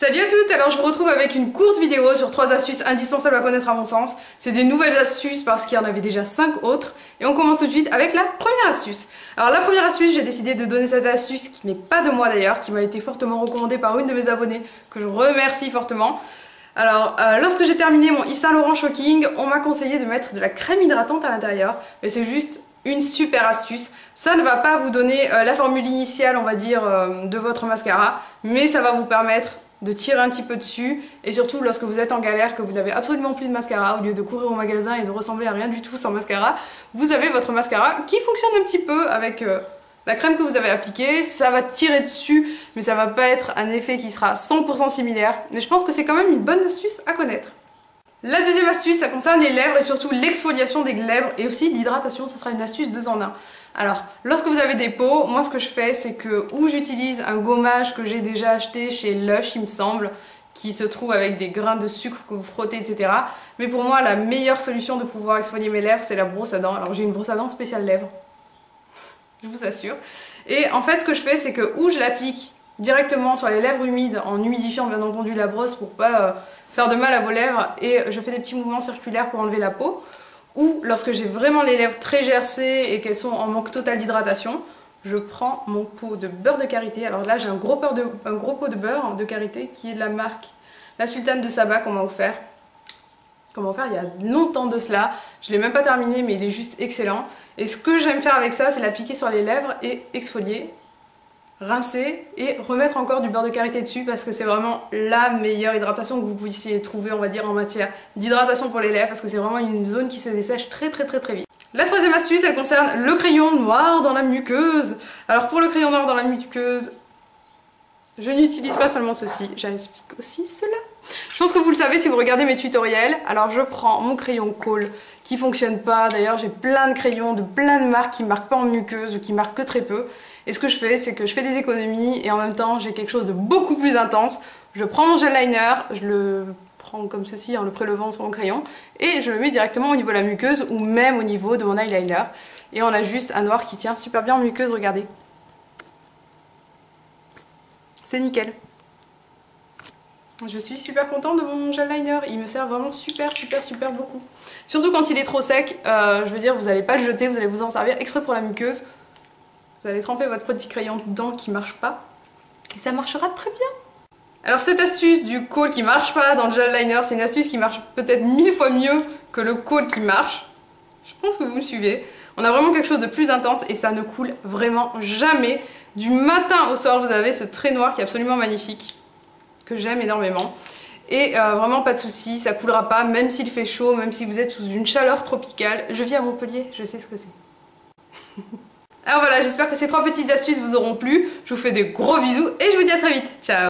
Salut à toutes, alors je vous retrouve avec une courte vidéo sur 3 astuces indispensables à connaître à mon sens. C'est des nouvelles astuces parce qu'il y en avait déjà 5 autres. Et on commence tout de suite avec la première astuce. Alors la première astuce, j'ai décidé de donner cette astuce qui n'est pas de moi d'ailleurs, qui m'a été fortement recommandée par une de mes abonnées, que je remercie fortement. Alors, lorsque j'ai terminé mon Yves Saint Laurent Shocking, on m'a conseillé de mettre de la crème hydratante à l'intérieur. Et c'est juste une super astuce. Ça ne va pas vous donner la formule initiale, on va dire, de votre mascara, mais ça va vous permettre de tirer un petit peu dessus, et surtout lorsque vous êtes en galère, que vous n'avez absolument plus de mascara, au lieu de courir au magasin et de ressembler à rien du tout sans mascara, vous avez votre mascara qui fonctionne un petit peu avec la crème que vous avez appliquée. Ça va tirer dessus, mais ça va pas être un effet qui sera 100% similaire, mais je pense que c'est quand même une bonne astuce à connaître. La deuxième astuce, ça concerne les lèvres et surtout l'exfoliation des lèvres et aussi l'hydratation. Ça sera une astuce 2 en 1. Alors, lorsque vous avez des peaux, moi ce que je fais, c'est que ou j'utilise un gommage que j'ai déjà acheté chez Lush, il me semble, qui se trouve avec des grains de sucre que vous frottez, etc. Mais pour moi, la meilleure solution de pouvoir exfolier mes lèvres, c'est la brosse à dents. Alors j'ai une brosse à dents spéciale lèvres, je vous assure. Et en fait, ce que je fais, c'est que ou je l'applique directement sur les lèvres humides, en humidifiant bien entendu la brosse pour pas faire de mal à vos lèvres, et je fais des petits mouvements circulaires pour enlever la peau. Ou lorsque j'ai vraiment les lèvres très gercées et qu'elles sont en manque total d'hydratation, je prends mon pot de beurre de karité. Alors là j'ai un gros pot de beurre de karité qui est de la marque La Sultane de Saba qu'on m'a offert. Qu'on m'a offert il y a longtemps de cela. Je l'ai même pas terminé mais il est juste excellent. Et ce que j'aime faire avec ça, c'est l'appliquer sur les lèvres et exfolier, rincer et remettre encore du beurre de karité dessus, parce que c'est vraiment la meilleure hydratation que vous puissiez trouver, on va dire, en matière d'hydratation pour les lèvres, parce que c'est vraiment une zone qui se dessèche très vite. La troisième astuce, elle concerne le crayon noir dans la muqueuse. Alors pour le crayon noir dans la muqueuse, je n'utilise pas seulement ceci, j'explique aussi cela. Je pense que vous le savez si vous regardez mes tutoriels. Alors je prends mon crayon Kohl qui fonctionne pas. D'ailleurs j'ai plein de crayons de plein de marques qui marquent pas en muqueuse ou qui marquent que très peu. Et ce que je fais, c'est que je fais des économies et en même temps j'ai quelque chose de beaucoup plus intense. Je prends mon gel liner, je le prends comme ceci en le prélevant sur mon crayon et je le mets directement au niveau de la muqueuse ou même au niveau de mon eyeliner. Et on a juste un noir qui tient super bien en muqueuse, regardez. C'est nickel. Je suis super contente de mon gel liner, il me sert vraiment super beaucoup. Surtout quand il est trop sec, je veux dire, vous n'allez pas le jeter, vous allez vous en servir exprès pour la muqueuse. Vous allez tremper votre petit crayon dedans qui marche pas, et ça marchera très bien. Alors cette astuce du Kohl qui marche pas dans le gel liner, c'est une astuce qui marche peut-être 1000 fois mieux que le Kohl qui marche. Je pense que vous me suivez. On a vraiment quelque chose de plus intense et ça ne coule vraiment jamais. Du matin au soir, vous avez ce trait noir qui est absolument magnifique, que j'aime énormément. Et vraiment pas de soucis, ça coulera pas, même s'il fait chaud, même si vous êtes sous une chaleur tropicale. Je vis à Montpellier, je sais ce que c'est. Alors voilà, j'espère que ces 3 petites astuces vous auront plu. Je vous fais de gros bisous et je vous dis à très vite. Ciao!